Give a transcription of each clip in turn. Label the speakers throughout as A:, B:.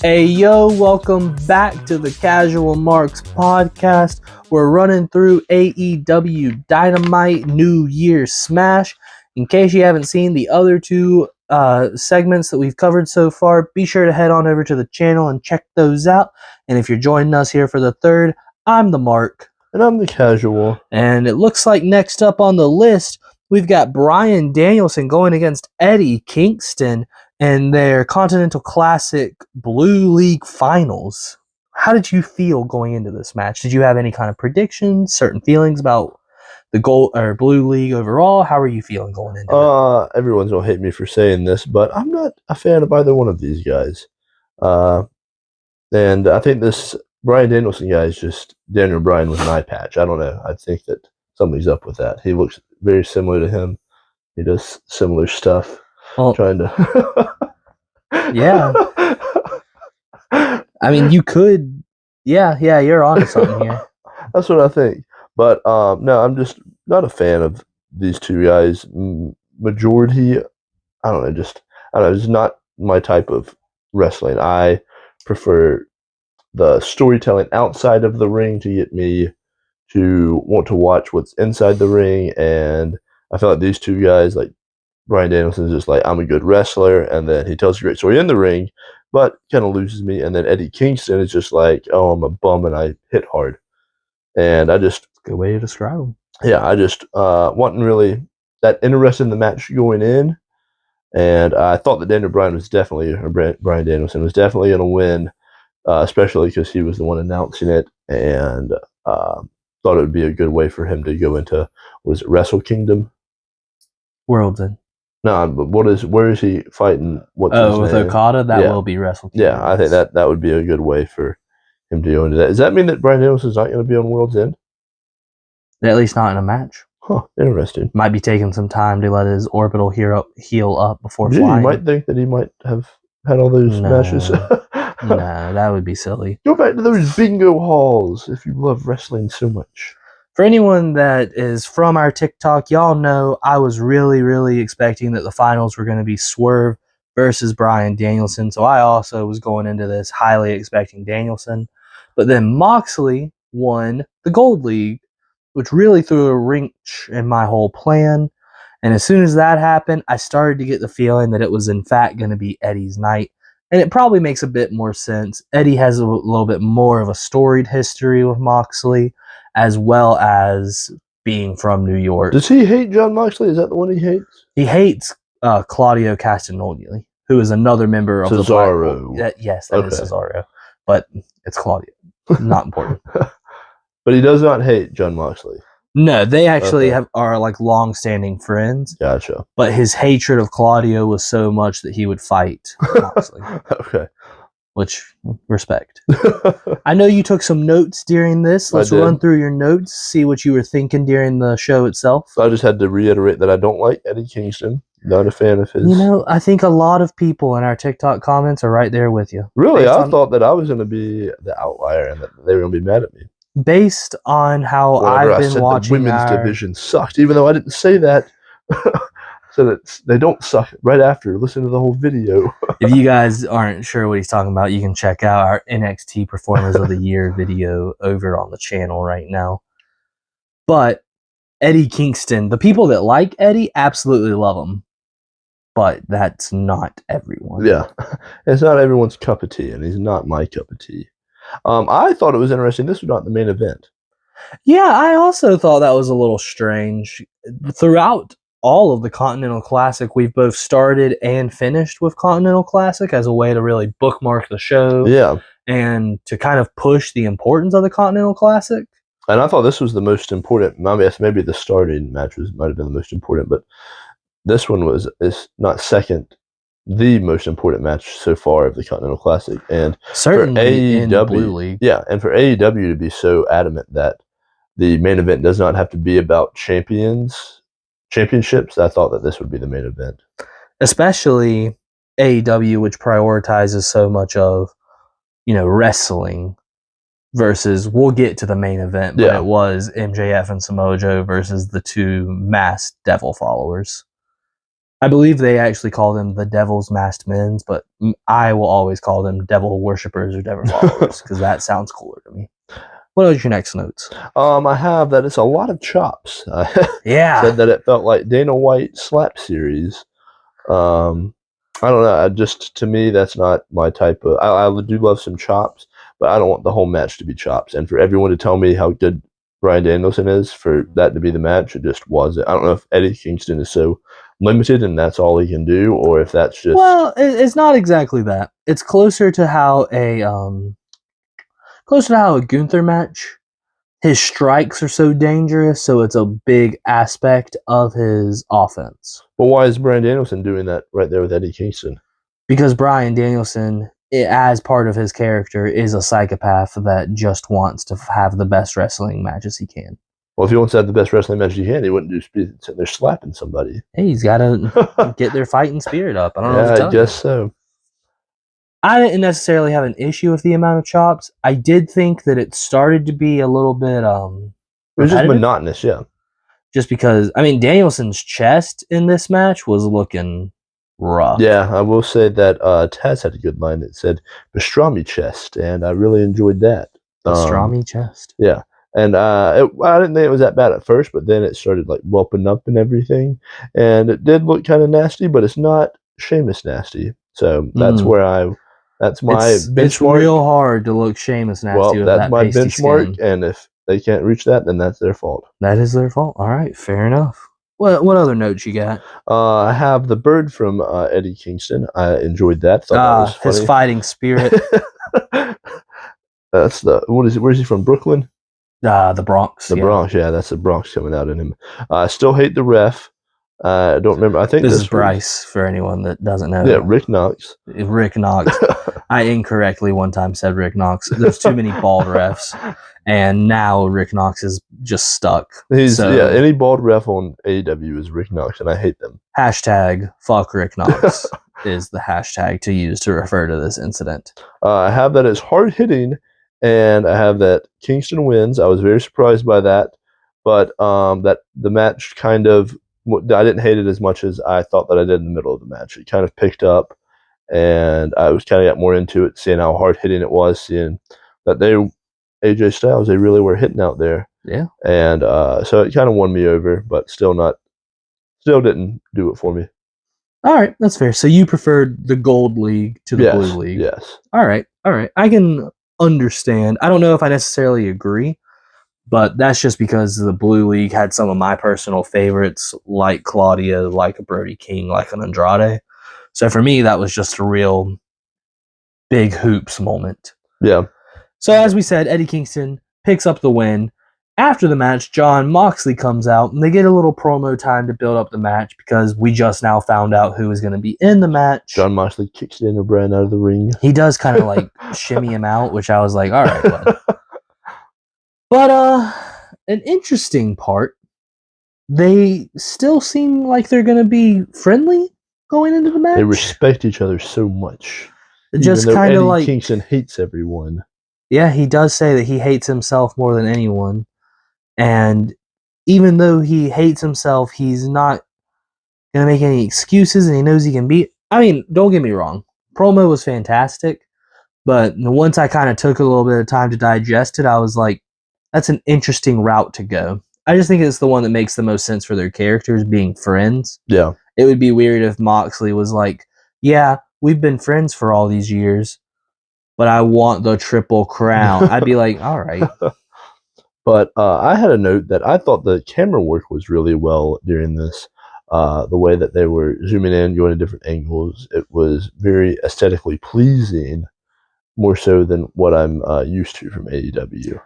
A: Hey yo, welcome back to the Casual Marks podcast. We're running through AEW Dynamite New Year's Smash. In case you haven't seen the other two segments that we've covered so far, be sure to head on over to the channel and check those out. And if you're joining us here for the third, I'm the Mark.
B: And I'm the Casual.
A: And it looks like next up on the list, we've got Bryan Danielson going against Eddie Kingston in their Continental Classic Blue League Finals. How did you feel going into this match? Did you have any kind of predictions, certain feelings about the Gold or Blue League overall? How are you feeling going into it?
B: Everyone's gonna hate me for saying this, but I'm not a fan of either one of these guys. And I think this Bryan Danielson guy is just Daniel Bryan with an eye patch. I don't know. I think that something's up with that. He looks very similar to him. He does similar stuff. Trying to
A: yeah. I mean, you could you're onto something here.
B: That's what I think. But no, I'm just not a fan of these two guys. Majority, I don't know, it's not my type of wrestling. I prefer the storytelling outside of the ring to get me to want to watch what's inside the ring, and I feel like these two guys, like Bryan Danielson, is just like, I'm a good wrestler, and then he tells a great story in the ring, but kind of loses me. And then Eddie Kingston is just like, oh, I'm a bum and I hit hard. And I just...
A: Good way to describe him.
B: Yeah, I just wasn't really that interested in the match going in. And I thought that Bryan Danielson was definitely going to win, especially because he was the one announcing it, and thought it would be a good way for him to go into, Wrestle Kingdom?
A: World's End.
B: No, but where is he fighting? With
A: Okada? That will be Wrestle Kingdom.
B: Yeah, I think that would be a good way for him to go into that. Does that mean that Bryan Danielson's not going to be on World's End?
A: At least not in a match.
B: Huh, interesting.
A: Might be taking some time to let his orbital heal up before flying.
B: You might think that he might have had all those matches.
A: No, that would be silly.
B: Go back to those bingo halls if you love wrestling so much.
A: For anyone that is from our TikTok, y'all know I was really, really expecting that the finals were going to be Swerve versus Bryan Danielson. So I also was going into this highly expecting Danielson. But then Moxley won the Gold League, which really threw a wrench in my whole plan. And as soon as that happened, I started to get the feeling that it was in fact going to be Eddie's night. And it probably makes a bit more sense. Eddie has a little bit more of a storied history with Moxley, as well as being from New York.
B: Does he hate Jon Moxley? Is that the one he hates?
A: He hates Claudio Castagnoli, who is another member of
B: Cesaro.
A: Yes, that is Cesaro. But it's Claudio. Not important.
B: But he does not hate Jon Moxley.
A: No, they actually are like long-standing friends.
B: Gotcha.
A: But his hatred of Claudio was so much that he would fight Moxley.
B: Okay.
A: Which, respect. I know you took some notes during this. Let's run through your notes, see what you were thinking during the show itself.
B: I just had to reiterate that I don't like Eddie Kingston. Not a fan of his.
A: You know, I think a lot of people in our TikTok comments are right there with you.
B: Really? I thought that I was going to be the outlier and that they were going to be mad at me.
A: Based on how I've been watching
B: the women's division sucked, even though I didn't say that. So that they don't suck right after. Listen to the whole video.
A: If you guys aren't sure what he's talking about, you can check out our NXT Performers of the Year video over on the channel right now. But Eddie Kingston, the people that like Eddie absolutely love him. But that's not everyone.
B: Yeah. It's not everyone's cup of tea, and he's not my cup of tea. I thought it was interesting. This was not the main event.
A: Yeah, I also thought that was a little strange. Throughout all of the Continental Classic, we've both started and finished with Continental Classic as a way to really bookmark the show.
B: Yeah.
A: And to kind of push the importance of the Continental Classic.
B: And I thought this was the most important. Maybe the starting match might have been the most important, but this one is not second, the most important match so far of the Continental Classic. And
A: certainly in Blue League.
B: Yeah, and for AEW to be so adamant that the main event does not have to be about championships, I thought that this would be the main event.
A: Especially AEW, which prioritizes so much of, wrestling versus, we'll get to the main event, but it was MJF and Samoa Joe versus the two masked devil followers. I believe they actually call them the Devil's Masked Men, but I will always call them Devil Worshippers or Devil Followers because that sounds cooler to me. What are your next notes?
B: I have that it's a lot of chops.
A: Yeah.
B: Said that it felt like Dana White slap series. I don't know. Just to me, that's not my type of. I do love some chops, but I don't want the whole match to be chops. And for everyone to tell me how good Bryan Danielson is, for that to be the match, it just wasn't. I don't know if Eddie Kingston is so limited and that's all he can do, or if that's just.
A: Well, it's not exactly that. It's closer to how a Gunther match. His strikes are so dangerous, so it's a big aspect of his offense.
B: But why is Bryan Danielson doing that right there with Eddie Kingston?
A: Because Bryan Danielson, as part of his character, is a psychopath that just wants to have the best wrestling matches he can.
B: Well, if he wants to have the best wrestling match he can, he wouldn't just be sitting there slapping somebody.
A: Hey, he's got to get their fighting spirit up. I don't know what to tell
B: I guess so.
A: I didn't necessarily have an issue with the amount of chops. I did think that it started to be a little bit
B: it was just monotonous, yeah.
A: Just because, I mean, Danielson's chest in this match was looking rough.
B: Yeah, I will say that Taz had a good line that said pastrami chest, and I really enjoyed that.
A: Pastrami chest?
B: Yeah. And I didn't think it was that bad at first, but then it started like whelping up and everything. And it did look kind of nasty, but it's not Sheamus nasty. So that's where that's my benchmark.
A: It's real hard to look Sheamus nasty with
B: that's
A: that
B: my
A: pasty
B: benchmark,
A: skin.
B: and if they can't reach that, then that's their fault.
A: That is their fault. All right, fair enough. What other notes you got?
B: I have the bird from Eddie Kingston. I enjoyed that. Thought that was funny.
A: His fighting spirit.
B: That's what is it? Where's he from? Brooklyn?
A: The Bronx.
B: The Bronx, yeah, that's the Bronx coming out in him. I still hate the ref. I don't remember. I think
A: this is Bryce for anyone that doesn't know.
B: Yeah, Rick Knox.
A: Rick Knox. I incorrectly one time said Rick Knox. There's too many bald refs, and now Rick Knox is just stuck.
B: Any bald ref on AEW is Rick Knox, and I hate them.
A: Hashtag fuck Rick Knox is the hashtag to use to refer to this incident.
B: I have that as hard hitting, and I have that Kingston wins. I was very surprised by that, but that the match kind of. I didn't hate it as much as I thought that I did in the middle of the match. It kind of picked up, and I was kind of got more into it, seeing how hard hitting it was, seeing that AJ Styles, they really were hitting out there.
A: Yeah.
B: And so it kind of won me over, but still didn't do it for me.
A: All right, that's fair. So you preferred the Gold League to the Blue League.
B: Yes.
A: All right. I can understand. I don't know if I necessarily agree. But that's just because the Blue League had some of my personal favorites, like Claudia, like a Brody King, like an Andrade. So for me, that was just a real big hoops moment.
B: Yeah.
A: So as we said, Eddie Kingston picks up the win. After the match, Jon Moxley comes out, and they get a little promo time to build up the match because we just now found out who is going to be in the match.
B: Jon Moxley kicks Daniel Bryan out of the ring.
A: He does kind of like shimmy him out, which I was like, all right, bud. But an interesting part, they still seem like they're going to be friendly going into the match.
B: They respect each other so much.
A: Just kind of like
B: Kingston hates everyone.
A: Yeah, he does say that he hates himself more than anyone. And even though he hates himself, he's not going to make any excuses, and he knows he can beat. I mean, don't get me wrong. Promo was fantastic. But once I kind of took a little bit of time to digest it, I was like, that's an interesting route to go. I just think it's the one that makes the most sense for their characters being friends.
B: Yeah.
A: It would be weird if Moxley was like, yeah, we've been friends for all these years, but I want the Triple Crown. I'd be like, all right.
B: But I had a note that I thought the camera work was really well during this. The way that they were zooming in, going to different angles, it was very aesthetically pleasing, more so than what I'm used to from AEW.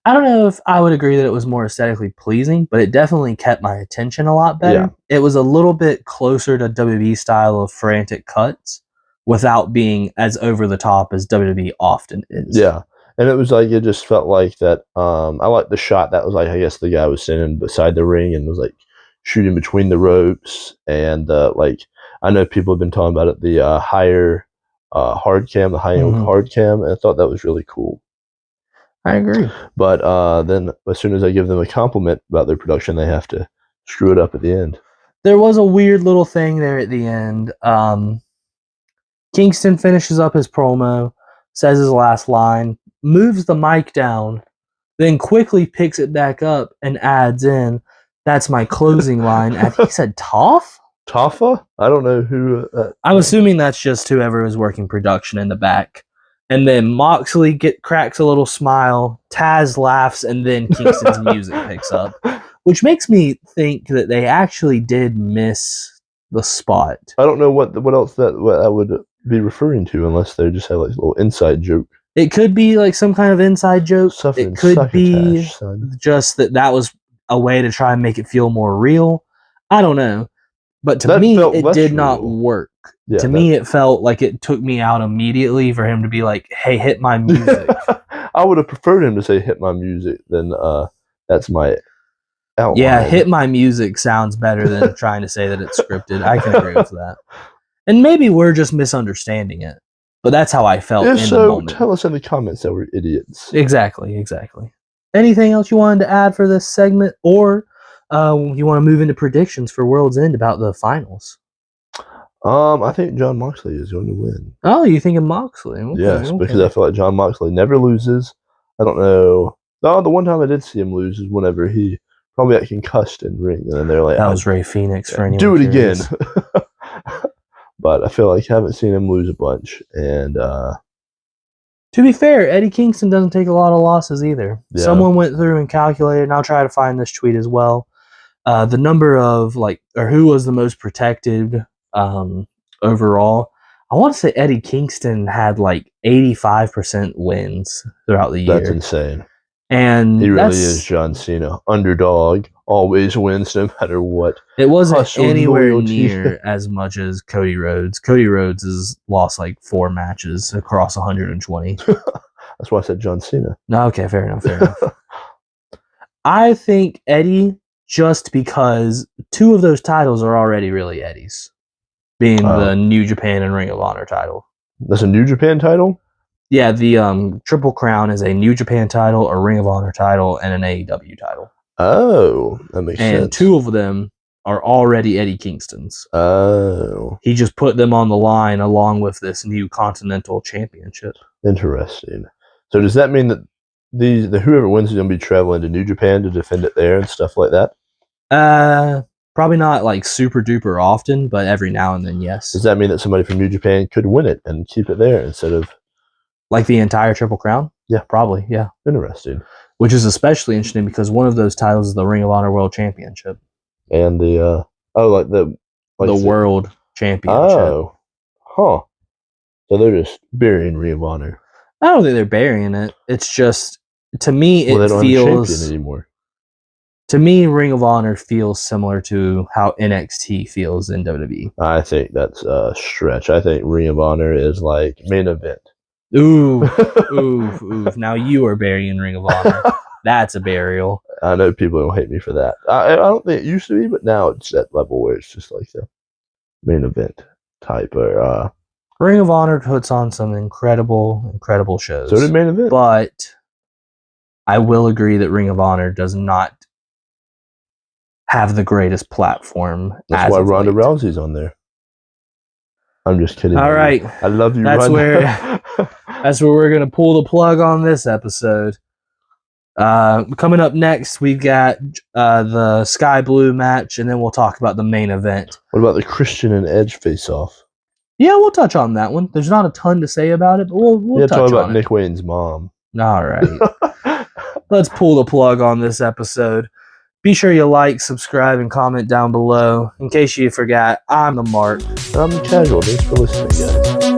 A: I don't know if I would agree that it was more aesthetically pleasing, but it definitely kept my attention a lot better. Yeah. It was a little bit closer to WWE style of frantic cuts without being as over the top as WWE often is.
B: Yeah. And it was like, it just felt like that. I liked the shot that was like, I guess the guy was standing beside the ring and was like shooting between the ropes. And like, I know people have been talking about it, the higher hard cam, the high-end hard cam. And I thought that was really cool.
A: I agree.
B: But then as soon as I give them a compliment about their production, they have to screw it up at the end.
A: there was a weird little thing there at the end. Kingston finishes up his promo, says his last line, moves the mic down, then quickly picks it back up and adds in, "That's my closing line." I think he said Toph?
B: Taffa? I don't know who.
A: I'm assuming that's just whoever was working production in the back. And then Moxley cracks a little smile, Taz laughs, and then Kingston's music picks up, which makes me think that they actually did miss the spot.
B: I don't know what else that would be referring to, unless they just have like a little inside joke.
A: It could be like some kind of inside joke. It could be just that was a way to try and make it feel more real. I don't know. But to me, it did not work. Yeah, to me, it felt like it took me out immediately for him to be like, "Hey, hit my music."
B: I would have preferred him to say "hit my music" than "that's my outline."
A: Yeah, "hit my music" sounds better than trying to say that it's scripted. I can agree with that. And maybe we're just misunderstanding it. But that's how I felt in the moment.
B: Tell us in the comments that we're idiots.
A: Exactly. Anything else you wanted to add for this segment? Or you want to move into predictions for World's End about the finals?
B: I think Jon Moxley is going to win.
A: Oh, you think of Moxley? Okay,
B: yes, because I feel like Jon Moxley never loses. I don't know. No, the one time I did see him lose is whenever he probably got concussed in ring, and then they're like,
A: "That was Ray Phoenix." For anyone
B: do it again. But I feel like I haven't seen him lose a bunch. And
A: to be fair, Eddie Kingston doesn't take a lot of losses either. Yeah. Someone went through and calculated, and I'll try to find this tweet as well. The number of who was the most protected overall. I want to say Eddie Kingston had 85% wins throughout the year.
B: That's insane.
A: And
B: he really is John Cena. Underdog, always wins no matter what.
A: It wasn't anywhere near as much as Cody Rhodes. Cody Rhodes has lost 4 matches across 120.
B: That's why I said John Cena.
A: No, okay, fair enough. I think Eddie, just because 2 of those titles are already really Eddie's, being the New Japan and Ring of Honor title.
B: That's a New Japan title?
A: Yeah, the Triple Crown is a New Japan title, a Ring of Honor title, and an AEW title.
B: Oh, that makes sense.
A: And 2 of them are already Eddie Kingston's.
B: Oh.
A: He just put them on the line along with this new Continental Championship.
B: Interesting. So does that mean that whoever wins is going to be traveling to New Japan to defend it there and stuff like that?
A: Probably not super duper often, but every now and then, yes.
B: Does that mean that somebody from New Japan could win it and keep it there instead of...
A: the entire Triple Crown?
B: Yeah.
A: Probably, yeah.
B: Interesting.
A: Which is especially interesting because one of those titles is the Ring of Honor World Championship.
B: And the
A: World Championship.
B: Oh. Huh. So they're just burying Ring of Honor.
A: I don't think they're burying it. It's just, to me,
B: they don't have a champion anymore.
A: To me, Ring of Honor feels similar to how NXT feels in WWE.
B: I think that's a stretch. I think Ring of Honor is main event.
A: Ooh. Now you are burying Ring of Honor. That's a burial.
B: I know people don't hate me for that. I don't think it used to be, but now it's that level where it's just the main event type. Or
A: Ring of Honor puts on some incredible shows.
B: So did main event.
A: But I will agree that Ring of Honor does not have the greatest platform.
B: That's why Ronda Rousey's on there. I'm just kidding.
A: All right.
B: I love you,
A: Ronda. That's where we're going to pull the plug on this episode. Coming up next, we've got the Sky Blue match, and then we'll talk about the main event.
B: What about the Christian and Edge face-off?
A: Yeah, we'll touch on that one. There's not a ton to say about it, but we'll touch on it.
B: Talk about Nick Wayne's mom.
A: All right. Let's pull the plug on this episode. Be sure you like, subscribe, and comment down below. In case you forgot, I'm the Mark.
B: And I'm the Casual. Thanks for listening, guys.